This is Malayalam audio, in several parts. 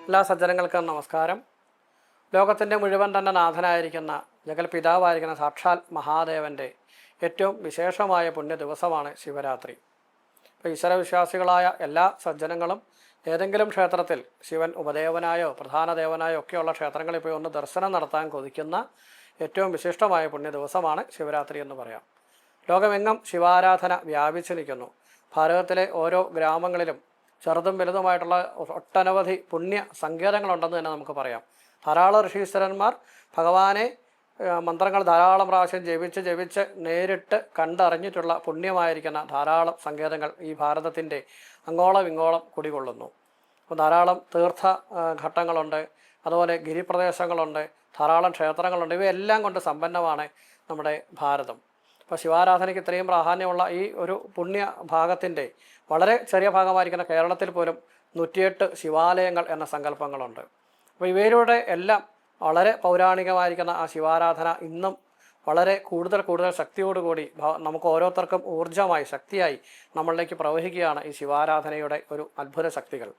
എല്ലാ സജ്ജനങ്ങൾക്കും നമസ്കാരം. ലോകത്തിൻ്റെ മുഴുവൻ തന്നെ നാഥനായിരിക്കുന്ന ജഗൽപിതാവായിരിക്കുന്ന സാക്ഷാൽ മഹാദേവൻ്റെ ഏറ്റവും വിശേഷമായ പുണ്യ ദിവസമാണ് ശിവരാത്രി. ഇപ്പോൾ ഈശ്വരവിശ്വാസികളായ എല്ലാ സജ്ജനങ്ങളും ഏതെങ്കിലും ക്ഷേത്രത്തിൽ ശിവൻ ഉപദേവനായോ പ്രധാന ദേവനായോ ഒക്കെയുള്ള ക്ഷേത്രങ്ങളിൽ പോയി ഒന്ന് ദർശനം നടത്താൻ കൊതിക്കുന്ന ഏറ്റവും വിശിഷ്ടമായ പുണ്യ ദിവസമാണ് ശിവരാത്രി എന്ന് പറയാം. ലോകമെങ്ങും ശിവാരാധന വ്യാപിച്ചു നിൽക്കുന്നു. ഭാരതത്തിലെ ഓരോ ഗ്രാമങ്ങളിലും ചെറുതും വലുതുമായിട്ടുള്ള ഒട്ടനവധി പുണ്യ സങ്കേതങ്ങളുണ്ടെന്ന് തന്നെ നമുക്ക് പറയാം. ധാരാളം ഋഷീശ്വരന്മാർ ഭഗവാനെ മന്ത്രങ്ങൾ ധാരാളം പ്രാവശ്യം ജപിച്ച് നേരിട്ട് കണ്ടറിഞ്ഞിട്ടുള്ള പുണ്യമായിരിക്കുന്ന ധാരാളം സങ്കേതങ്ങൾ ഈ ഭാരതത്തിൻ്റെ അങ്ങോളം ഇങ്ങോളം കുടികൊള്ളുന്നു. അപ്പോൾ ധാരാളം തീർത്ഥ ഘട്ടങ്ങളുണ്ട്, അതുപോലെ ഗിരിപ്രദേശങ്ങളുണ്ട്, ധാരാളം ക്ഷേത്രങ്ങളുണ്ട്. ഇവയെല്ലാം കൊണ്ട് സമ്പന്നമാണ് നമ്മുടെ ഭാരതം. അപ്പോൾ ശിവാരാധനയ്ക്ക് ഇത്രയും പ്രാധാന്യമുള്ള ഈ ഒരു പുണ്യ ഭാഗത്തിൻ്റെ വളരെ ചെറിയ ഭാഗമായിരിക്കുന്ന കേരളത്തിൽ പോലും 108 ശിവാലയങ്ങൾ എന്ന സങ്കല്പങ്ങളുണ്ട്. അപ്പോൾ ഇവയിലൂടെ എല്ലാം വളരെ പൗരാണികമായിരിക്കുന്ന ആ ശിവാരാധന ഇന്നും വളരെ കൂടുതൽ ശക്തിയോടുകൂടി നമുക്ക് ഓരോരുത്തർക്കും ഊർജ്ജമായി ശക്തിയായി നമ്മളിലേക്ക് പ്രവഹിക്കുകയാണ് ഈ ശിവാരാധനയുടെ ഒരു അത്ഭുത ശക്തികൾ.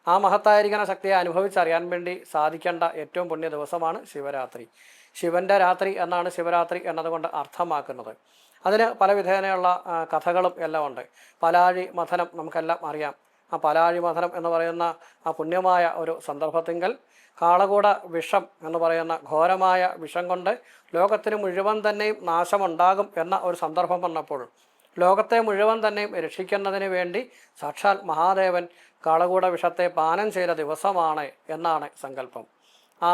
ആ മഹത്തായിരിക്കുന്ന ശക്തിയെ അനുഭവിച്ചറിയാൻ വേണ്ടി സാധിക്കേണ്ട ഏറ്റവും പുണ്യ ദിവസമാണ് ശിവരാത്രി. ശിവൻ്റെ രാത്രി എന്നാണ് ശിവരാത്രി എന്നതുകൊണ്ട് അർത്ഥമാക്കുന്നത്. അതിന് പല വിധേനയുള്ള കഥകളും എല്ലാം ഉണ്ട്. പലാഴി മഥനം നമുക്കെല്ലാം അറിയാം. ആ പലാഴി മഥനം എന്ന് പറയുന്ന ആ പുണ്യമായ ഒരു സന്ദർഭത്തിങ്കൽ കാളകൂട വിഷം എന്ന് പറയുന്ന ഘോരമായ വിഷം കൊണ്ട് ലോകത്തിന് മുഴുവൻ തന്നെയും നാശമുണ്ടാകും എന്ന ഒരു സന്ദർഭം വന്നപ്പോൾ ലോകത്തെ മുഴുവൻ തന്നെയും രക്ഷിക്കുന്നതിന് വേണ്ടി സാക്ഷാൽ മഹാദേവൻ കാളകൂട വിഷത്തെ പാനം ചെയ്ത ദിവസമാണ് എന്നാണ് സങ്കല്പം. ആ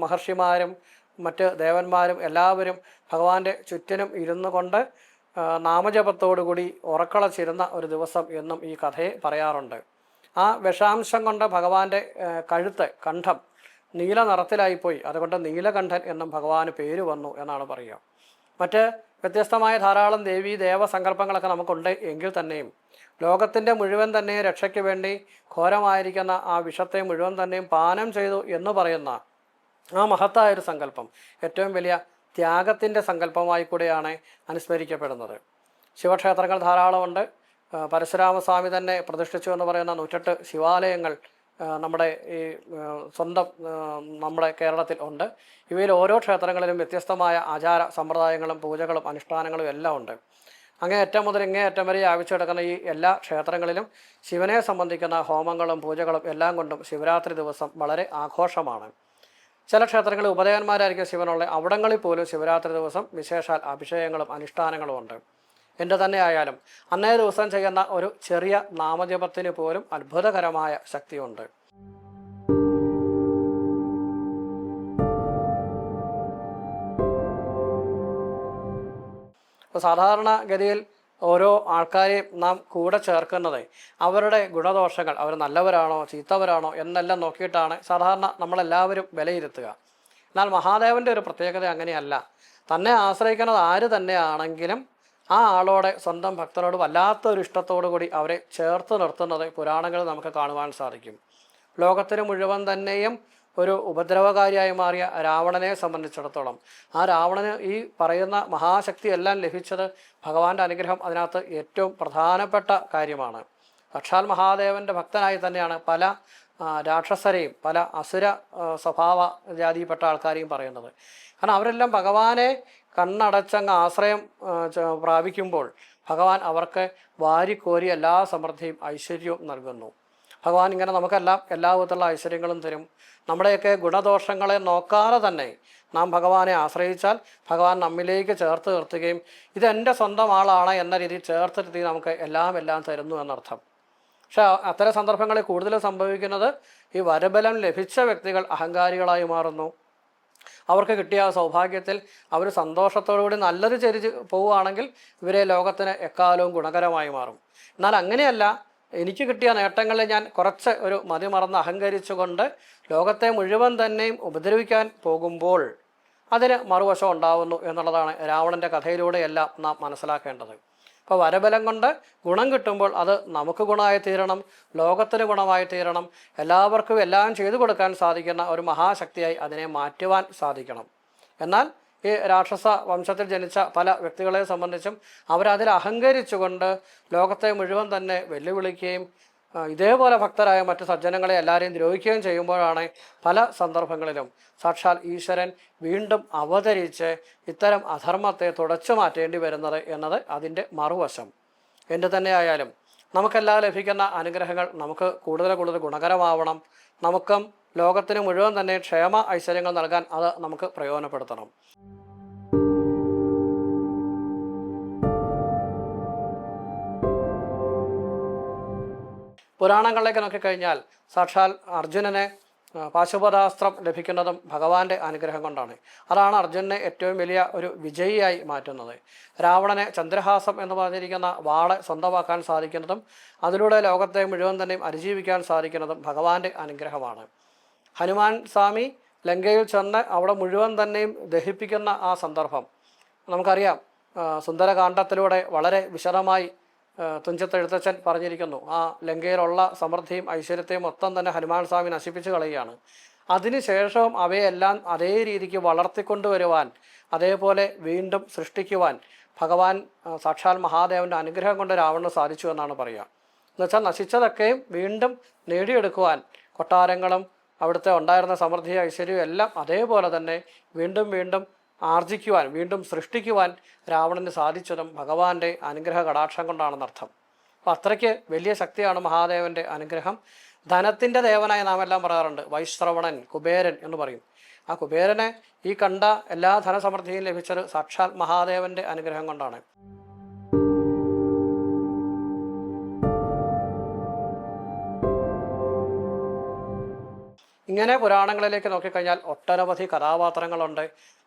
മഹർഷിമാരും മറ്റ് ദേവന്മാരും എല്ലാവരും ഭഗവാന്റെ ചുറ്റിനും ഇരുന്നു കൊണ്ട് നാമജപത്തോടുകൂടി ഉറക്കളച്ചിരുന്ന ഒരു ദിവസം എന്നും ഈ കഥയെ പറയാറുണ്ട്. ആ വിഷാംശം കൊണ്ട് ഭഗവാന്റെ കണ്ഠം നീല നിറത്തിലായിപ്പോയി. അതുകൊണ്ട് നീലകണ്ഠൻ എന്നും ഭഗവാന് പേര് വന്നു എന്നാണ് പറയുക. മറ്റ് വ്യത്യസ്തമായ ധാരാളം ദേവീ ദേവസങ്കല്പങ്ങളൊക്കെ നമുക്കുണ്ട് എങ്കിൽ തന്നെയും ലോകത്തിൻ്റെ മുഴുവൻ തന്നെ രക്ഷയ്ക്ക് വേണ്ടി ഘോരമായിരിക്കുന്ന ആ വിഷത്തെ മുഴുവൻ തന്നെയും പാനം ചെയ്തു എന്ന് പറയുന്ന ആ മഹത്തായൊരു സങ്കല്പം ഏറ്റവും വലിയ ത്യാഗത്തിൻ്റെ സങ്കല്പമായി കൂടെയാണ് അനുസ്മരിക്കപ്പെടുന്നത്. ശിവക്ഷേത്രങ്ങൾ ധാരാളമുണ്ട്. പരശുരാമസ്വാമി തന്നെ പ്രതിഷ്ഠിച്ചു എന്ന് പറയുന്ന 108 ശിവാലയങ്ങൾ നമ്മുടെ ഈ സ്വന്തം നമ്മുടെ കേരളത്തിൽ ഉണ്ട്. ഇവയിൽ ഓരോ ക്ഷേത്രങ്ങളിലും വ്യത്യസ്തമായ ആചാര സമ്പ്രദായങ്ങളും പൂജകളും അനുഷ്ഠാനങ്ങളും എല്ലാം ഉണ്ട്. അങ്ങേയറ്റം മുതൽ ഇങ്ങേയറ്റം വരെ വ്യാപിച്ചു കിടക്കുന്ന ഈ എല്ലാ ക്ഷേത്രങ്ങളിലും ശിവനെ സംബന്ധിക്കുന്ന ഹോമങ്ങളും പൂജകളും എല്ലാം കൊണ്ടും ശിവരാത്രി ദിവസം വളരെ ആഘോഷമാണ്. ചില ക്ഷേത്രങ്ങളിൽ ഉപദേവന്മാരായിരിക്കും ശിവനുള്ള, അവിടങ്ങളിൽ പോലും ശിവരാത്രി ദിവസം വിശേഷാൽ അഭിഷേകങ്ങളും അനുഷ്ഠാനങ്ങളും ഉണ്ട്. എന്തു തന്നെ ആയാലും അന്നേ ദിവസം ചെയ്യുന്ന ഒരു ചെറിയ നാമജപത്തിന് പോലും അത്ഭുതകരമായ ശക്തിയുണ്ട്. ഇപ്പോൾ സാധാരണഗതിയിൽ ഓരോ ആൾക്കാരെയും നാം കൂടെ ചേർക്കുന്നത് അവരുടെ ഗുണദോഷങ്ങൾ, അവർ നല്ലവരാണോ ചീത്തവരാണോ എന്നെല്ലാം നോക്കിയിട്ടാണ് സാധാരണ നമ്മളെല്ലാവരും വിലയിരുത്തുക. എന്നാൽ മഹാദേവൻ്റെ ഒരു പ്രത്യേകത അങ്ങനെയല്ല. തന്നെ ആശ്രയിക്കുന്നത് ആര് തന്നെയാണെങ്കിലും ആ ആളോടെ സ്വന്തം ഭക്തനോട് വല്ലാത്തൊരു ഇഷ്ടത്തോടു കൂടി അവരെ ചേർത്ത് നിർത്തുന്നത് പുരാണങ്ങളിൽ നമുക്ക് കാണുവാൻ സാധിക്കും. ലോകത്തിന് മുഴുവൻ തന്നെയും ഒരു ഉപദ്രവകാരിയായി മാറിയ രാവണനെ സംബന്ധിച്ചിടത്തോളം ആ രാവണന് ഈ പറയുന്ന മഹാശക്തി എല്ലാം ലഭിച്ചത് ഭഗവാന്റെ അനുഗ്രഹം അതിനകത്ത് ഏറ്റവും പ്രധാനപ്പെട്ട കാര്യമാണ്. സാക്ഷാൽ മഹാദേവൻ്റെ ഭക്തനായി തന്നെയാണ് പല രാക്ഷസരെയും പല അസുര സ്വഭാവ ജാതിയിൽപ്പെട്ട ആൾക്കാരെയും പറയുന്നത്. കാരണം അവരെല്ലാം ഭഗവാനെ കണ്ണടച്ചങ്ങ് ആശ്രയം പ്രാപിക്കുമ്പോൾ ഭഗവാൻ അവർക്ക് വാരിക്കോരി എല്ലാ സമൃദ്ധിയും ഐശ്വര്യവും നൽകുന്നു. ഭഗവാൻ ഇങ്ങനെ നമുക്കെല്ലാം എല്ലാ വിധത്തിലുള്ള ഐശ്വര്യങ്ങളും തരും. നമ്മുടെയൊക്കെ ഗുണദോഷങ്ങളെ നോക്കാതെ തന്നെ നാം ഭഗവാനെ ആശ്രയിച്ചാൽ ഭഗവാൻ നമ്മിലേക്ക് ചേർത്ത് നിർത്തുകയും ഇതെൻ്റെ സ്വന്തം ആളാണ് എന്ന രീതിയിൽ ചേർത്തിരുത്തി നമുക്ക് എല്ലാം തരുന്നു എന്നർത്ഥം. പക്ഷെ അത്തരം സന്ദർഭങ്ങളിൽ കൂടുതൽ സംഭവിക്കുന്നത് ഈ വരബലം ലഭിച്ച വ്യക്തികൾ അഹങ്കാരികളായി മാറുന്നു. അവർക്ക് കിട്ടിയ സൗഭാഗ്യത്തിൽ അവർ സന്തോഷത്തോടുകൂടി നല്ലത് ചരിച്ച് പോവുകയാണെങ്കിൽ ഇവരെ ലോകത്തിന് എക്കാലവും ഗുണകരമായി മാറും. എന്നാൽ അങ്ങനെയല്ല, എനിക്ക് കിട്ടിയ നേട്ടങ്ങളിൽ ഞാൻ കുറച്ച് ഒരു മതിമറന്ന് അഹങ്കരിച്ചുകൊണ്ട് ലോകത്തെ മുഴുവൻ തന്നെയും ഉപദ്രവിക്കാൻ പോകുമ്പോൾ അതിന് മറുവശം ഉണ്ടാവുന്നു എന്നുള്ളതാണ് രാവണൻ്റെ കഥയിലൂടെയെല്ലാം നാം മനസ്സിലാക്കേണ്ടത്. അപ്പോൾ വരബലം കൊണ്ട് ഗുണം കിട്ടുമ്പോൾ അത് നമുക്ക് ഗുണമായി തീരണം, ലോകത്തിന് ഗുണമായി തീരണം, എല്ലാവർക്കും എല്ലാം ചെയ്തു കൊടുക്കാൻ സാധിക്കുന്ന ഒരു മഹാശക്തിയായി അതിനെ മാറ്റുവാൻ സാധിക്കണം. എന്നാൽ ഈ രാക്ഷസ വംശത്തിൽ ജനിച്ച പല വ്യക്തികളെ സംബന്ധിച്ചും അവരതിൽ അഹങ്കരിച്ചുകൊണ്ട് ലോകത്തെ മുഴുവൻ തന്നെ വെല്ലുവിളിക്കുകയും ഇതേപോലെ ഭക്തരായ മറ്റു സജ്ജനങ്ങളെ എല്ലാവരെയും ദ്രോഹിക്കുകയും ചെയ്യുമ്പോഴാണ് പല സന്ദർഭങ്ങളിലും സാക്ഷാൽ ഈശ്വരൻ വീണ്ടും അവതരിച്ച് ഇത്തരം അധർമ്മത്തെ തുടച്ചു മാറ്റേണ്ടി വരുന്നത് എന്നത് അതിൻ്റെ മറുവശം. എന്തു തന്നെയായാലും നമുക്കെല്ലാം ലഭിക്കുന്ന അനുഗ്രഹങ്ങൾ നമുക്ക് കൂടുതൽ കൂടുതൽ ഗുണകരമാവണം. നമുക്കും ലോകത്തിന് മുഴുവൻ തന്നെ ക്ഷേമ ഐശ്വര്യങ്ങൾ നൽകാൻ അത് നമുക്ക് പ്രയോജനപ്പെടുത്തണം. പുരാണങ്ങളിലേക്ക് നോക്കിക്കഴിഞ്ഞാൽ സാക്ഷാൽ അർജുനനെ പാശുപതാസ്ത്രം ലഭിക്കുന്നതും ഭഗവാന്റെ അനുഗ്രഹം കൊണ്ടാണ്. അതാണ് അർജുനനെ ഏറ്റവും വലിയ ഒരു വിജയിയായി മാറ്റുന്നത്. രാവണനെ ചന്ദ്രഹാസം എന്ന് പറഞ്ഞിരിക്കുന്ന വാള് സ്വന്തമാക്കാൻ സാധിക്കുന്നതും അതിലൂടെ ലോകത്തെ മുഴുവൻ തന്നെയും അതിജീവിക്കാൻ സാധിക്കുന്നതും ഭഗവാന്റെ അനുഗ്രഹമാണ്. ഹനുമാൻ സ്വാമി ലങ്കയിൽ ചെന്ന് അവിടെ മുഴുവൻ തന്നെയും ദഹിപ്പിക്കുന്ന ആ സന്ദർഭം നമുക്കറിയാം. സുന്ദരകാന്ഡത്തിലൂടെ വളരെ വിശദമായി തുഞ്ചത്ത് എഴുത്തച്ഛൻ പറഞ്ഞിരിക്കുന്നു. ആ ലങ്കയിലുള്ള സമൃദ്ധിയും ഐശ്വര്യത്തെയും മൊത്തം തന്നെ ഹനുമാൻ സ്വാമി നശിപ്പിച്ചു കളയുകയാണ്. അതിനുശേഷവും അവയെല്ലാം അതേ രീതിക്ക് വളർത്തിക്കൊണ്ടുവരുവാൻ, അതേപോലെ വീണ്ടും സൃഷ്ടിക്കുവാൻ ഭഗവാൻ സാക്ഷാൽ മഹാദേവൻ്റെ അനുഗ്രഹം കൊണ്ട് രാവണന് സാധിച്ചു എന്നാണ് പറയുക. എന്നുവെച്ചാൽ നശിച്ചതൊക്കെയും വീണ്ടും നേടിയെടുക്കുവാൻ കൊട്ടാരങ്ങളും അവിടുത്തെ ഉണ്ടായിരുന്ന സമൃദ്ധി ഐശ്വര്യവും എല്ലാം അതേപോലെ തന്നെ വീണ്ടും വീണ്ടും ആർജിക്കുവാൻ, വീണ്ടും സൃഷ്ടിക്കുവാൻ രാവണന് സാധിച്ചതും ഭഗവാന്റെ അനുഗ്രഹ കടാക്ഷം കൊണ്ടാണെന്നർത്ഥം. അപ്പോൾ അത്രയ്ക്ക് വലിയ ശക്തിയാണ് മഹാദേവൻ്റെ അനുഗ്രഹം. ധനത്തിൻ്റെ ദേവനായി നാം എല്ലാം പറയാറുണ്ട്. വൈശ്രവണൻ, കുബേരൻ എന്ന് പറയും. ആ കുബേരനെ ഈ കണ്ട എല്ലാ ധനസമൃദ്ധിയും ലഭിച്ചത് സാക്ഷാൽ മഹാദേവൻ്റെ അനുഗ്രഹം കൊണ്ടാണ്. ഇങ്ങനെ പുരാണങ്ങളിലേക്ക് നോക്കിക്കഴിഞ്ഞാൽ ഒട്ടനവധി കഥാപാത്രങ്ങളുണ്ട്.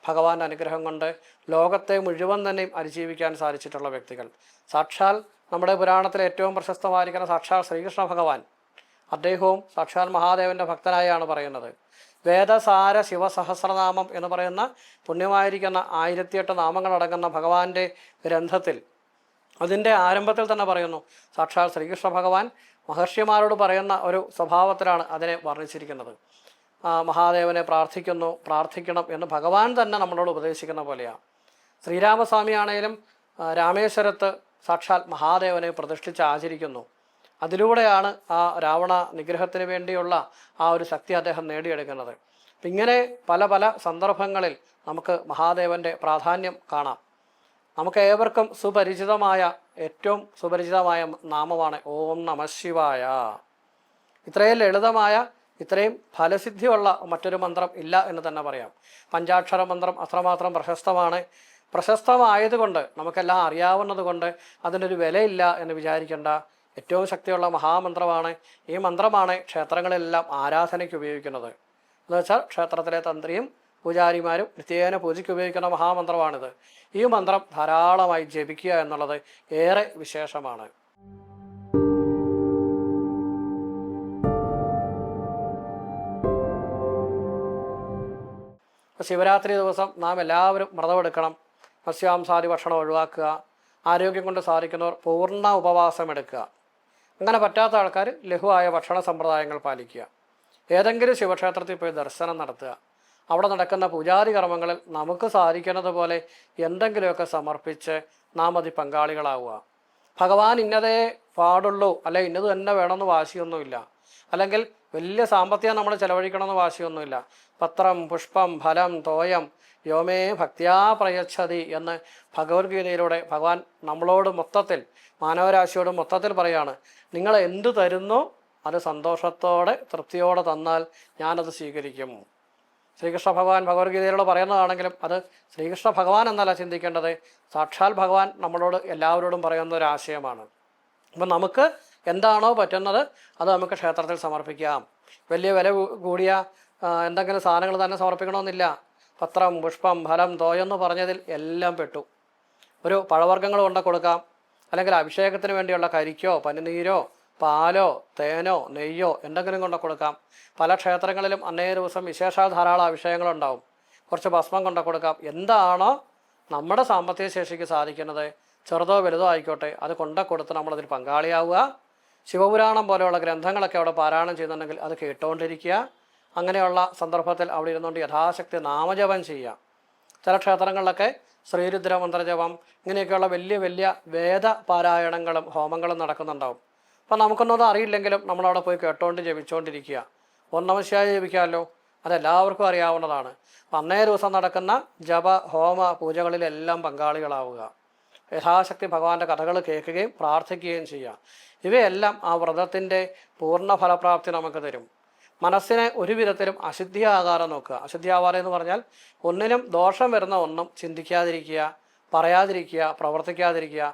ഭഗവാന്റെ അനുഗ്രഹം കൊണ്ട് ലോകത്തെ മുഴുവൻ തന്നെയും അതിജീവിക്കാൻ സാധിച്ചിട്ടുള്ള വ്യക്തികൾ. സാക്ഷാൽ നമ്മുടെ പുരാണത്തിലെ ഏറ്റവും പ്രശസ്തമായിരിക്കുന്ന സാക്ഷാൽ ശ്രീകൃഷ്ണ ഭഗവാൻ, അദ്ദേഹവും സാക്ഷാൽ മഹാദേവൻ്റെ ഭക്തനായാണ് പറയുന്നത്. വേദസാര ശിവസഹസ്രനാമം എന്ന് പറയുന്ന പുണ്യമായിരിക്കുന്ന 1008 നാമങ്ങളടങ്ങുന്ന ഭഗവാന്റെ ഗ്രന്ഥത്തിൽ അതിൻ്റെ ആരംഭത്തിൽ തന്നെ പറയുന്നു, സാക്ഷാൽ ശ്രീകൃഷ്ണ ഭഗവാൻ മഹർഷിമാരോട് പറയുന്ന ഒരു സ്വഭാവത്തിലാണ് അതിനെ വർണ്ണിച്ചിരിക്കുന്നത്. മഹാദേവനെ പ്രാർത്ഥിക്കണം എന്ന് ഭഗവാൻ തന്നെ നമ്മളോട് ഉപദേശിക്കുന്ന പോലെയാണ്. ശ്രീരാമസ്വാമിയാണേലും രാമേശ്വരത്ത് സാക്ഷാൽ മഹാദേവനെ പ്രതിഷ്ഠിച്ച് ആചരിക്കുന്നു. അതിലൂടെയാണ് ആ രാവണ നിഗ്രഹത്തിന് വേണ്ടിയുള്ള ആ ഒരു ശക്തി അദ്ദേഹം നേടിയെടുക്കുന്നത്. ഇങ്ങനെ പല പല സന്ദർഭങ്ങളിൽ നമുക്ക് മഹാദേവൻ്റെ പ്രാധാന്യം കാണാം. നമുക്ക് ഏവർക്കും ഏറ്റവും സുപരിചിതമായ നാമമാണ് ഓം നമഃ ശിവായ. ഇത്രയും ലളിതമായ, ഇത്രയും ഫലസിദ്ധിയുള്ള മറ്റൊരു മന്ത്രം ഇല്ല എന്ന് തന്നെ പറയാം. പഞ്ചാക്ഷര മന്ത്രം അത്രമാത്രം പ്രശസ്തമായതുകൊണ്ട്, നമുക്കെല്ലാം അറിയാവുന്നത് കൊണ്ട് അതിനൊരു വിലയില്ല എന്ന് വിചാരിക്കേണ്ട. ഏറ്റവും ശക്തിയുള്ള മഹാമന്ത്രമാണ്. ഈ മന്ത്രമാണ് ക്ഷേത്രങ്ങളിലെല്ലാം ആരാധനയ്ക്ക് ഉപയോഗിക്കുന്നത്. എന്നുവെച്ചാൽ ക്ഷേത്രത്തിലെ തന്ത്രിയും പൂജാരിമാരും നിത്യേന പൂജയ്ക്ക് ഉപയോഗിക്കുന്ന മഹാമന്ത്രമാണിത്. ഈ മന്ത്രം ധാരാളമായി ജപിക്കുക എന്നുള്ളത് ഏറെ വിശേഷമാണ്. ശിവരാത്രി ദിവസം നാം എല്ലാവരും വ്രതമെടുക്കണം. മത്സ്യാംസാദി ഭക്ഷണം ഒഴിവാക്കുക. ആരോഗ്യം കൊണ്ട് സാധിക്കുന്നവർ പൂർണ്ണ ഉപവാസം എടുക്കുക. അങ്ങനെ പറ്റാത്ത ആൾക്കാർ ലഘുവായ ഭക്ഷണ സമ്പ്രദായങ്ങൾ പാലിക്കുക. ഏതെങ്കിലും ശിവക്ഷേത്രത്തിൽ പോയി ദർശനം നടത്തുക. അവിടെ നടക്കുന്ന പൂജാതി കർമ്മങ്ങളിൽ നമുക്ക് സാധിക്കുന്നത് പോലെ എന്തെങ്കിലുമൊക്കെ സമർപ്പിച്ച് നാം അതിൽ പങ്കാളികളാവുക. ഭഗവാൻ ഇന്നതേ പാടുള്ളൂ, അല്ലെ ഇന്നത് തന്നെ വേണമെന്ന് വാശിയൊന്നുമില്ല. അല്ലെങ്കിൽ വലിയ സാമ്പത്തികം നമ്മൾ ചെലവഴിക്കണമെന്ന് വാശിയൊന്നുമില്ല. പത്രം, പുഷ്പം, ഫലം, തോയം യോമേ ഭക്തിയാ പ്രയച്ഛതി എന്ന് ഭഗവത്ഗീതയിലൂടെ ഭഗവാൻ നമ്മളോട് മൊത്തത്തിൽ, മാനവരാശിയോട് മൊത്തത്തിൽ പറയാണ്, നിങ്ങൾ എന്തു തരുന്നോ അത് സന്തോഷത്തോടെ തൃപ്തിയോടെ തന്നാൽ ഞാനത് സ്വീകരിക്കും. ശ്രീകൃഷ്ണ ഭഗവാൻ ഭഗവത്ഗീതയിലൂടെ പറയുന്നതാണെങ്കിലും അത് ശ്രീകൃഷ്ണ ഭഗവാൻ എന്നല്ല ചിന്തിക്കേണ്ടത്, സാക്ഷാൽ ഭഗവാൻ നമ്മളോട് എല്ലാവരോടും പറയുന്ന ഒരു ആശയമാണ്. അപ്പം നമുക്ക് എന്താണോ പറ്റുന്നത് അത് നമുക്ക് ക്ഷേത്രത്തിൽ സമർപ്പിക്കാം. വലിയ വില കൂടിയ എന്തെങ്കിലും സാധനങ്ങൾ തന്നെ സമർപ്പിക്കണമെന്നില്ല. പത്രം, പുഷ്പം, ഫലം, തോയെന്ന് പറഞ്ഞതിൽ എല്ലാം പെട്ടു. ഒരു പഴവർഗ്ഗങ്ങൾ കൊണ്ട് കൊടുക്കാം. അല്ലെങ്കിൽ അഭിഷേകത്തിന് വേണ്ടിയുള്ള കരിക്കോ പനിനീരോ പാലോ തേനോ നെയ്യോ എന്തെങ്കിലും കൊണ്ട് കൊടുക്കാം. പല ക്ഷേത്രങ്ങളിലും അന്നേ ദിവസം വിശേഷാൽ ധാരാളം അഭിഷേകങ്ങളുണ്ടാവും. കുറച്ച് ഭസ്മം കൊണ്ട് കൊടുക്കാം. എന്താണോ നമ്മുടെ സാമ്പത്തിക ശേഷിക്ക് സാധിക്കുന്നത്, ചെറുതോ വലുതോ ആയിക്കോട്ടെ, അത് കൊടുത്ത് നമ്മളതിൽ പങ്കാളിയാവുക. ശിവപുരാണം പോലെയുള്ള ഗ്രന്ഥങ്ങളൊക്കെ അവിടെ പാരായണം ചെയ്യുന്നുണ്ടെങ്കിൽ അത് കേട്ടുകൊണ്ടിരിക്കുക. അങ്ങനെയുള്ള സന്ദർഭത്തിൽ അവിടെ ഇരുന്നുകൊണ്ട് യഥാശക്തി നാമജപം ചെയ്യുക. ചില ക്ഷേത്രങ്ങളിലൊക്കെ ശ്രീരുദ്ര മന്ത്രജപം ഇങ്ങനെയൊക്കെയുള്ള വലിയ വലിയ വേദ പാരായണങ്ങളും ഹോമങ്ങളും നടക്കുന്നുണ്ടാവും. അപ്പം നമുക്കൊന്നും അറിയില്ലെങ്കിലും നമ്മളവിടെ പോയി കേട്ടോണ്ട് ജപിച്ചുകൊണ്ടിരിക്കുക. ഓം നമഃ ശിവായ ജപിക്കാമല്ലോ, അതെല്ലാവർക്കും അറിയാവുന്നതാണ്. അപ്പം അന്നേ ദിവസം നടക്കുന്ന ജപ ഹോമ പൂജകളിലെല്ലാം പങ്കാളികളാവുക. യഥാശക്തി ഭഗവാന്റെ കഥകൾ കേൾക്കുകയും പ്രാർത്ഥിക്കുകയും ചെയ്യുക. ഇവയെല്ലാം ആ വ്രതത്തിൻ്റെ പൂർണ്ണ ഫലപ്രാപ്തി നമുക്ക് തരും. മനസ്സിനെ ഒരു വിധത്തിലും അശുദ്ധിയാകാതെ നോക്കുക. അശുദ്ധിയാവാതെ എന്ന് പറഞ്ഞാൽ ഒന്നിനും ദോഷം വരുന്ന ഒന്നും ചിന്തിക്കാതിരിക്കുക, പറയാതിരിക്കുക, പ്രവർത്തിക്കാതിരിക്കുക.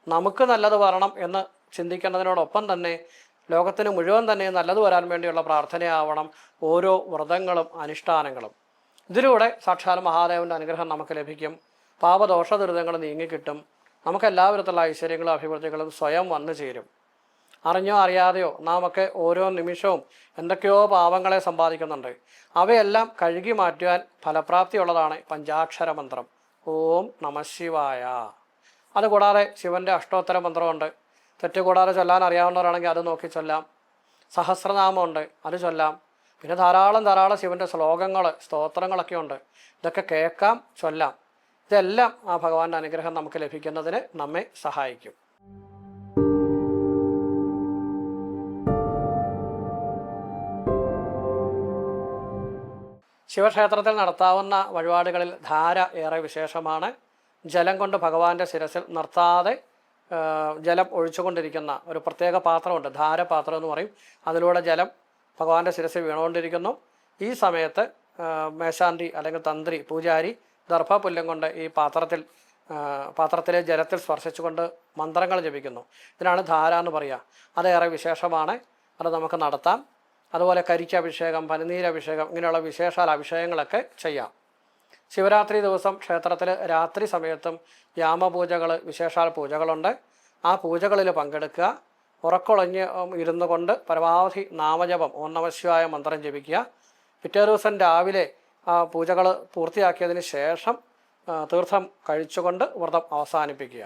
നമുക്ക് നല്ലത് വരണം എന്ന് ചിന്തിക്കേണ്ടതിനോടൊപ്പം തന്നെ ലോകത്തിന് മുഴുവൻ തന്നെ നല്ലത് വരാൻ വേണ്ടിയുള്ള പ്രാർത്ഥനയാവണം ഓരോ വ്രതങ്ങളും അനുഷ്ഠാനങ്ങളും. ഇതിലൂടെ സാക്ഷാൽ മഹാദേവൻ്റെ അനുഗ്രഹം നമുക്ക് ലഭിക്കും. പാപദോഷ ദുരിതങ്ങൾ നീങ്ങിക്കിട്ടും. നമുക്കെല്ലാവിധത്തിലുള്ള ഐശ്വര്യങ്ങളും അഭിവൃദ്ധികളും സ്വയം വന്നു ചേരും. അറിഞ്ഞോ അറിയാതെയോ നാമൊക്കെ ഓരോ നിമിഷവും എന്തൊക്കെയോ പാപങ്ങളെ സമ്പാദിക്കുന്നുണ്ട്. അവയെല്ലാം കഴുകി മാറ്റുവാൻ ഫലപ്രാപ്തിയുള്ളതാണ് പഞ്ചാക്ഷര മന്ത്രം ഓം നമഃ ശിവായ. അതുകൂടാതെ ശിവൻ്റെ അഷ്ടോത്തര മന്ത്രമുണ്ട്. തെറ്റുകൂടാതെ ചൊല്ലാൻ അറിയാവുന്നവരാണെങ്കിൽ അത് നോക്കി ചൊല്ലാം. സഹസ്രനാമമുണ്ട്, അത് ചൊല്ലാം. പിന്നെ ധാരാളം ശിവൻ്റെ ശ്ലോകങ്ങൾ, സ്തോത്രങ്ങളൊക്കെ ഉണ്ട്. ഇതൊക്കെ കേൾക്കാം, ചൊല്ലാം. ഇതെല്ലാം ആ ഭഗവാന്റെ അനുഗ്രഹം നമുക്ക് ലഭിക്കുന്നതിന് നമ്മെ സഹായിക്കും. ശിവക്ഷേത്രത്തിൽ നടത്താവുന്ന വഴിപാടുകളിൽ ധാര ഏറെ വിശേഷമാണ്. ജലം കൊണ്ട് ഭഗവാന്റെ ശിരസിൽ നിർത്താതെ ജലം ഒഴിച്ചുകൊണ്ടിരിക്കുന്ന ഒരു പ്രത്യേക പാത്രമുണ്ട്, ധാരപാത്രം എന്ന് പറയും. അതിലൂടെ ജലം ഭഗവാന്റെ ശിരസിൽ വീണുകൊണ്ടിരിക്കുന്നു. ഈ സമയത്ത് മേശാന്തി അല്ലെങ്കിൽ തന്ത്രി പൂജാരി ദർഭപുല്യം കൊണ്ട് ഈ പാത്രത്തിലെ ജലത്തിൽ സ്പർശിച്ചുകൊണ്ട് മന്ത്രങ്ങൾ ജപിക്കുന്നു. ഇതിനാണ് ധാര എന്ന് പറയുക. അതേറെ വിശേഷമാണ്, അത് നമുക്ക് നടത്താം. അതുപോലെ കരിക്കഭിഷേകം, പനിനീരഭിഷേകം, ഇങ്ങനെയുള്ള വിശേഷാൽ അഭിഷേകങ്ങളൊക്കെ ചെയ്യാം. ശിവരാത്രി ദിവസം ക്ഷേത്രത്തിൽ രാത്രി സമയത്തും യാമപൂജകൾ, വിശേഷാൽ പൂജകളുണ്ട്. ആ പൂജകളിൽ പങ്കെടുക്കുക. ഉറക്കൊളഞ്ഞ് ഇരുന്നു കൊണ്ട് പരമാവധി നാമജപം ഓം നമഃ ശിവായ മന്ത്രം ജപിക്കുക. പിറ്റേ ദിവസം രാവിലെ ആ പൂജകൾ പൂർത്തിയാക്കിയതിന് ശേഷം തീർത്ഥം കഴിച്ചുകൊണ്ട് വ്രതം അവസാനിപ്പിക്കുക.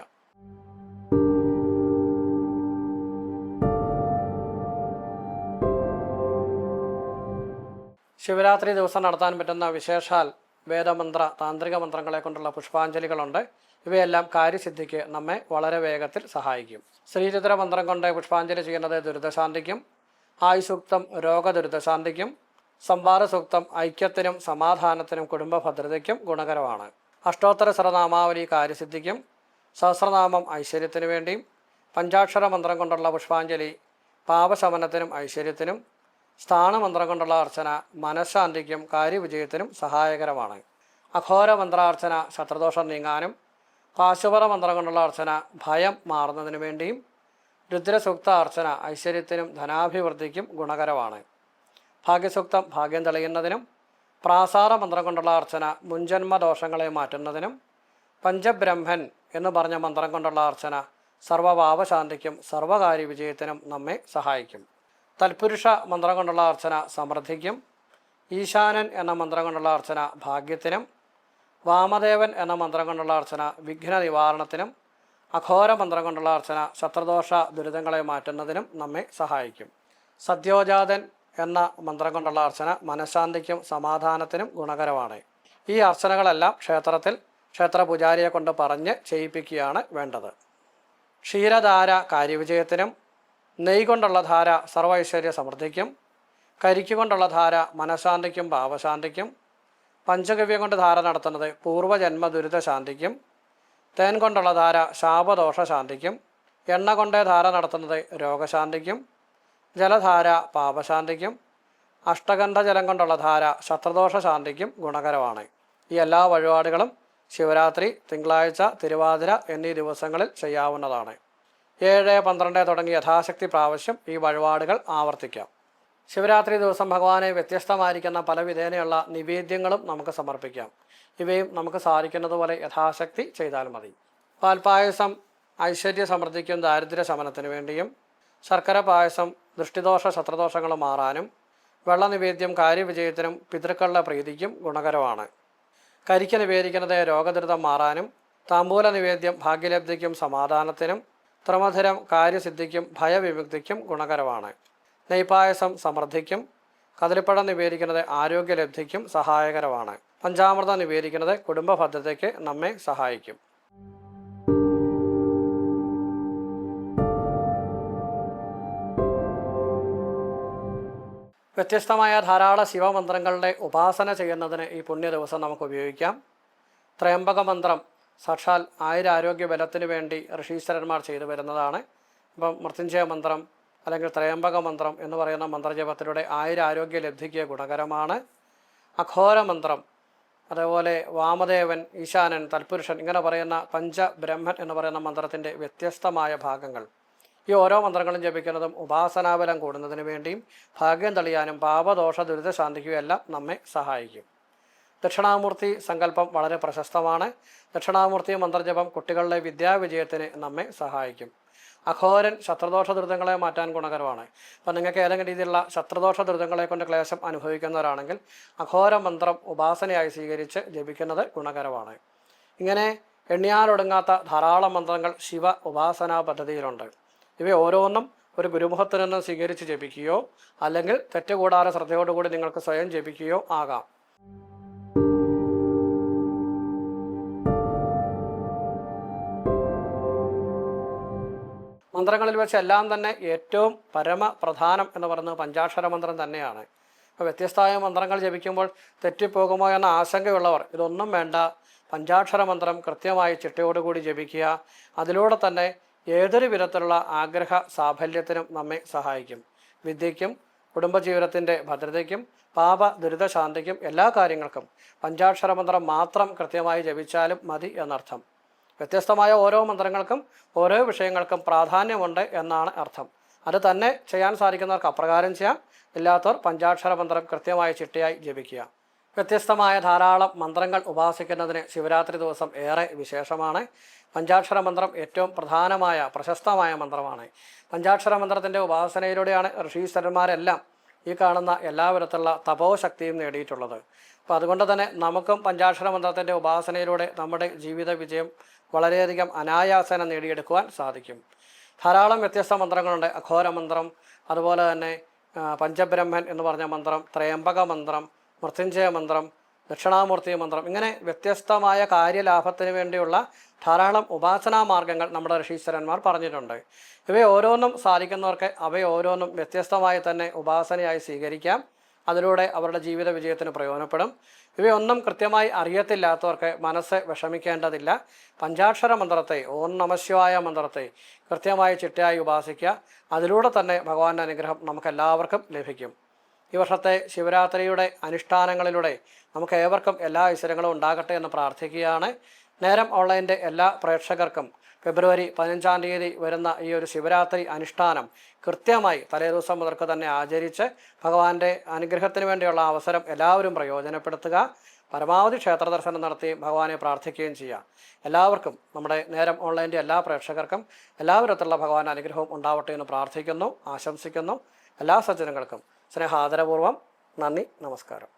ശിവരാത്രി ദിവസം നടത്താൻ പറ്റുന്ന വിശേഷാൽ വേദമന്ത്ര, താന്ത്രിക മന്ത്രങ്ങളെ കൊണ്ടുള്ള പുഷ്പാഞ്ജലികളുണ്ട്. ഇവയെല്ലാം കാര്യസിദ്ധിക്ക് നമ്മെ വളരെ വേഗത്തിൽ സഹായിക്കും. ശ്രീരുദ്ര മന്ത്രം കൊണ്ട് പുഷ്പാഞ്ജലി ചെയ്യുന്നത് ദുരിതശാന്തിക്കും, ആയുസൂക്തം രോഗദുരിതശാന്തിക്കും, സംവാര സൂക്തം ഐക്യത്തിനും സമാധാനത്തിനും കുടുംബഭദ്രതയ്ക്കും ഗുണകരമാണ്. അഷ്ടോത്തര സർവനാമാവലി കാര്യസിദ്ധിക്കും, സഹസ്രനാമം ഐശ്വര്യത്തിനു വേണ്ടിയും, പഞ്ചാക്ഷര മന്ത്രം കൊണ്ടുള്ള പുഷ്പാഞ്ജലി പാപശമനത്തിനും ഐശ്വര്യത്തിനും, സ്ഥാനമന്ത്രം കൊണ്ടുള്ള അർച്ചന മനഃശാന്തിക്കും കാര്യവിജയത്തിനും സഹായകരമാണ്. അഘോര മന്ത്രാർച്ചന ശത്രുദോഷം നീങ്ങാനും, പാശുപത മന്ത്രം കൊണ്ടുള്ള അർച്ചന ഭയം മാറുന്നതിനു വേണ്ടിയും, രുദ്രസൂക്ത അർച്ചന ഐശ്വര്യത്തിനും ധനാഭിവൃദ്ധിക്കും ഗുണകരമാണ്. ഭാഗ്യസൂക്തം ഭാഗ്യം തെളിയുന്നതിനും, പ്രാസാര മന്ത്രം കൊണ്ടുള്ള അർച്ചന മുൻജന്മദോഷങ്ങളെ മാറ്റുന്നതിനും, പഞ്ചബ്രഹ്മൻ എന്ന് പറഞ്ഞ മന്ത്രം കൊണ്ടുള്ള അർച്ചന സർവ്വപാപശാന്തിക്കും സർവകാര്യ വിജയത്തിനും നമ്മെ സഹായിക്കും. തൽപുരുഷ മന്ത്രം കൊണ്ടുള്ള അർച്ചന സമൃദ്ധിക്കും, ഈശാനൻ എന്ന മന്ത്രം കൊണ്ടുള്ള അർച്ചന ഭാഗ്യത്തിനും, വാമദേവൻ എന്ന മന്ത്രം കൊണ്ടുള്ള അർച്ചന വിഘ്ന നിവാരണത്തിനും, അഘോര മന്ത്രം കൊണ്ടുള്ള അർച്ചന ശത്രുദോഷ ദുരിതങ്ങളെ മാറ്റുന്നതിനും നമ്മെ സഹായിക്കും. സദ്യോജാതൻ എന്ന മന്ത്രം കൊണ്ടുള്ള അർച്ചന മനഃശാന്തിക്കും സമാധാനത്തിനും ഗുണകരമാണ്. ഈ അർച്ചനകളെല്ലാം ക്ഷേത്രത്തിൽ ക്ഷേത്ര പൂജാരിയെ കൊണ്ട് പറഞ്ഞ് ചെയ്യിപ്പിക്കുകയാണ് വേണ്ടത്. ക്ഷീരധാര കാര്യവിജയത്തിനും, നെയ് കൊണ്ടുള്ള ധാര സർവൈശ്വര്യ സമൃദ്ധിക്കും, കരിക്ക് കൊണ്ടുള്ള ധാര മനഃശാന്തിക്കും പാപശാന്തിക്കും, പഞ്ചഗവ്യം കൊണ്ട് ധാര നടത്തുന്നത് പൂർവ്വജന്മ ദുരിതശാന്തിക്കും, തേൻ കൊണ്ടുള്ള ധാര ശാപദോഷശാന്തിക്കും, എണ്ണ കൊണ്ട് ധാര നടത്തുന്നത് രോഗശാന്തിക്കും, ജലധാര പാപശാന്തിക്കും, അഷ്ടഗന്ധ ജലം കൊണ്ടുള്ള ധാര ശത്രുദോഷശാന്തിക്കും ഗുണകരമാണ്. ഈ എല്ലാ വഴിപാടുകളും ശിവരാത്രി, തിങ്കളാഴ്ച, തിരുവാതിര എന്നീ ദിവസങ്ങളിൽ ചെയ്യാവുന്നതാണ്. 7, 12 തുടങ്ങി യഥാശക്തി പ്രാവശ്യം ഈ വഴിപാടുകൾ ആവർത്തിക്കാം. ശിവരാത്രി ദിവസം ഭഗവാനെ വ്യത്യസ്തമായിരിക്കുന്ന പല വിധേനയുള്ള നിവേദ്യങ്ങളും നമുക്ക് സമർപ്പിക്കാം. ഇവയും നമുക്ക് സാധിക്കുന്നതുപോലെ യഥാശക്തി ചെയ്താൽ മതി. പാൽപ്പായസം ഐശ്വര്യ സമൃദ്ധിക്കും ദാരിദ്ര്യ ശമനത്തിനു വേണ്ടിയും, ശർക്കര പായസം ദൃഷ്ടിദോഷ ശത്രുദോഷങ്ങൾ മാറാനും, വെള്ള നിവേദ്യം കാര്യവിജയത്തിനും പിതൃക്കളുടെ പ്രീതിക്കും ഗുണകരമാണ്. കരിക്ക് നിവേദിക്കുന്നത് രോഗദുരിതം മാറാനും, താമ്പൂല നിവേദ്യം ഭാഗ്യലബ്ധിക്കും സമാധാനത്തിനും, ത്രിമധുരം കാര്യസിദ്ധിക്കും ഭയവിമുക്തിക്കും ഗുണകരമാണ്. നെയ്പായസം സമൃദ്ധിക്കും, കദളിപ്പഴം നിവേദിക്കുന്നത് ആരോഗ്യലബ്ധിക്കും സഹായകരമാണ്. പഞ്ചാമൃതം നിവേദിക്കുന്നത് കുടുംബഭദ്രതയ്ക്ക് നമ്മെ സഹായിക്കും. വ്യത്യസ്തമായ ധാരാളം ശിവമന്ത്രങ്ങളുടെ ഉപാസന ചെയ്യുന്നതിന് ഈ പുണ്യ ദിവസം നമുക്ക് ഉപയോഗിക്കാം. ത്രയംബക മന്ത്രം സാക്ഷാൽ ആയുരാരോഗ്യ ബലത്തിന് വേണ്ടി ഋഷീശ്വരന്മാർ ചെയ്തു വരുന്നതാണ്. ഇപ്പം മൃത്യുഞ്ജയ മന്ത്രം അല്ലെങ്കിൽ ത്രയംബക മന്ത്രം എന്ന് പറയുന്ന മന്ത്രജപത്തിലൂടെ ആയുരാരോഗ്യ ലബ്ധിക്ക് ഗുണകരമാണ്. അഘോര മന്ത്രം, അതേപോലെ വാമദേവൻ, ഈശാനൻ, തൽപുരുഷൻ ഇങ്ങനെ പറയുന്ന പഞ്ചബ്രഹ്മൻ എന്ന് പറയുന്ന മന്ത്രത്തിൻ്റെ വ്യത്യസ്തമായ ഭാഗങ്ങൾ, ഈ ഓരോ മന്ത്രങ്ങളും ജപിക്കുന്നതും ഉപാസനാബലം കൂടുന്നതിന് വേണ്ടിയും ഭാഗ്യം തെളിയാനും പാപദോഷ ദുരിതശാന്തിക്കും എല്ലാം നമ്മെ സഹായിക്കും. ദക്ഷിണാമൂർത്തി സങ്കല്പം വളരെ പ്രശസ്തമാണ്. ദക്ഷിണാമൂർത്തി മന്ത്രജപം കുട്ടികളുടെ വിദ്യാവിജയത്തിന് നമ്മെ സഹായിക്കും. അഘോരൻ ശത്രുദോഷ ദുരിതങ്ങളെ മാറ്റാൻ ഗുണകരമാണ്. അപ്പം നിങ്ങൾക്ക് ഏതെങ്കിലും രീതിയിലുള്ള ശത്രുദോഷ ദുരിതങ്ങളെ കൊണ്ട് ക്ലേശം അനുഭവിക്കുന്നവരാണെങ്കിൽ അഘോര മന്ത്രം ഉപാസനയായി സ്വീകരിച്ച് ജപിക്കുന്നത് ഗുണകരമാണ്. ഇങ്ങനെ എണ്ണിയാലൊടുങ്ങാത്ത ധാരാളം മന്ത്രങ്ങൾ ശിവ ഉപാസനാ പദ്ധതിയിലുണ്ട്. ഇവ ഓരോന്നും ഒരു ഗുരുമുഖത്തിൽ നിന്ന് സ്വീകരിച്ച് ജപിക്കുകയോ അല്ലെങ്കിൽ തെറ്റുകൂടാതെ ശ്രദ്ധയോടുകൂടി നിങ്ങൾക്ക് സ്വയം ജപിക്കുകയോ ആകാം. മന്ത്രങ്ങളിൽ വെച്ച് എല്ലാം തന്നെ ഏറ്റവും പരമപ്രധാനം എന്ന് പറയുന്നത് പഞ്ചാക്ഷര മന്ത്രം തന്നെയാണ്. അപ്പോൾ വ്യത്യസ്തമായ മന്ത്രങ്ങൾ ജപിക്കുമ്പോൾ തെറ്റിപ്പോകുമോ എന്ന ആശങ്കയുള്ളവർ ഇതൊന്നും വേണ്ട, പഞ്ചാക്ഷര മന്ത്രം കൃത്യമായി ചിട്ടയോടുകൂടി ജപിക്കുക. അതിലൂടെ തന്നെ ഏതൊരു വിധത്തിലുള്ള ആഗ്രഹ സാഫല്യത്തിനും നമ്മെ സഹായിക്കും. വിദ്യയ്ക്കും കുടുംബജീവിതത്തിൻ്റെ ഭദ്രതയ്ക്കും പാപ ദുരിതശാന്തിക്കും എല്ലാ കാര്യങ്ങൾക്കും പഞ്ചാക്ഷര മന്ത്രം മാത്രം കൃത്യമായി ജപിച്ചാലും മതി എന്നർത്ഥം. വ്യത്യസ്തമായ ഓരോ മന്ത്രങ്ങൾക്കും ഓരോ വിഷയങ്ങൾക്കും പ്രാധാന്യമുണ്ട് എന്നാണ് അർത്ഥം. അത് തന്നെ ചെയ്യാൻ സാധിക്കുന്നവർക്ക് അപ്രകാരം ചെയ്യാം. ഇല്ലാത്തവർ പഞ്ചാക്ഷര മന്ത്രം കൃത്യമായി ചിട്ടയായി ജപിക്കുക. വ്യത്യസ്തമായ ധാരാളം മന്ത്രങ്ങൾ ഉപാസിക്കുന്നതിന് ശിവരാത്രി ദിവസം ഏറെ വിശേഷമാണ്. പഞ്ചാക്ഷര മന്ത്രം ഏറ്റവും പ്രധാനമായ പ്രശസ്തമായ മന്ത്രമാണ്. പഞ്ചാക്ഷര മന്ത്രത്തിൻ്റെ ഉപാസനയിലൂടെയാണ് ഋഷീശ്വരന്മാരെല്ലാം ഈ കാണുന്ന എല്ലാവിധത്തിലുള്ള തപോശക്തിയും നേടിയിട്ടുള്ളത്. അപ്പോൾ അതുകൊണ്ട് തന്നെ നമുക്കും പഞ്ചാക്ഷര മന്ത്രത്തിൻ്റെ ഉപാസനയിലൂടെ നമ്മുടെ ജീവിത വിജയം വളരെയധികം അനായാസനം നേടിയെടുക്കുവാൻ സാധിക്കും. ധാരാളം വ്യത്യസ്ത മന്ത്രങ്ങളുണ്ട്. അഘോര മന്ത്രം, അതുപോലെ തന്നെ പഞ്ചബ്രഹ്മൻ എന്ന് പറഞ്ഞ മന്ത്രം, ത്രയംബക മന്ത്രം, മൃത്യുഞ്ജയ മന്ത്രം, ദക്ഷിണാമൂർത്തി മന്ത്രം, ഇങ്ങനെ വ്യത്യസ്തമായ കാര്യലാഭത്തിന് വേണ്ടിയുള്ള ധാരാളം ഉപാസനാ മാർഗങ്ങൾ നമ്മുടെ ഋഷീശ്വരന്മാർ പറഞ്ഞിട്ടുണ്ട്. ഇവയെ ഓരോന്നും സാധിക്കുന്നവർക്ക് അവയെ ഓരോന്നും വ്യത്യസ്തമായി തന്നെ ഉപാസനയായി സ്വീകരിക്കാം. അതിലൂടെ അവരുടെ ജീവിത വിജയത്തിന് പ്രയോജനപ്പെടും. ഇവയൊന്നും കൃത്യമായി അറിയത്തില്ലാത്തവർക്ക് മനസ്സ് വിഷമിക്കേണ്ടതില്ല. പഞ്ചാക്ഷര മന്ത്രത്തെ, ഓം നമഃശിവായ മന്ത്രത്തെ കൃത്യമായി ചിട്ടയായി ഉപാസിക്കുക. അതിലൂടെ തന്നെ ഭഗവാന്റെ അനുഗ്രഹം നമുക്കെല്ലാവർക്കും ലഭിക്കും. ഈ വർഷത്തെ ശിവരാത്രിയുടെ അനുഷ്ഠാനങ്ങളിലൂടെ നമുക്ക് ഏവർക്കും എല്ലാ ഐശ്വര്യങ്ങളും ഉണ്ടാകട്ടെ എന്ന് പ്രാർത്ഥിക്കുകയാണ്. നേരം ഓൺലൈൻ്റെ എല്ലാ പ്രേക്ഷകർക്കും ഫെബ്രുവരി 15-ാം തീയതി വരുന്ന ഈ ഒരു ശിവരാത്രി അനുഷ്ഠാനം കൃത്യമായി തലേദിവസം മുതൽക്ക് തന്നെ ആചരിച്ച് ഭഗവാന്റെ അനുഗ്രഹത്തിന് വേണ്ടിയുള്ള അവസരം എല്ലാവരും പ്രയോജനപ്പെടുത്തുക. പരമാവധി ക്ഷേത്ര ദർശനം നടത്തി ഭഗവാനെ പ്രാർത്ഥിക്കുകയും ചെയ്യുക. എല്ലാവർക്കും, നമ്മുടെ നേരം ഓൺലൈൻ്റെ എല്ലാ പ്രേക്ഷകർക്കും എല്ലാവിധത്തിലുള്ള ഭഗവാന്റെ അനുഗ്രഹവും ഉണ്ടാവട്ടെ എന്ന് പ്രാർത്ഥിക്കുന്നു, ആശംസിക്കുന്നു. എല്ലാ സജ്ജനങ്ങൾക്കും സ്നേഹാദരപൂർവ്വം നന്ദി, നമസ്കാരം.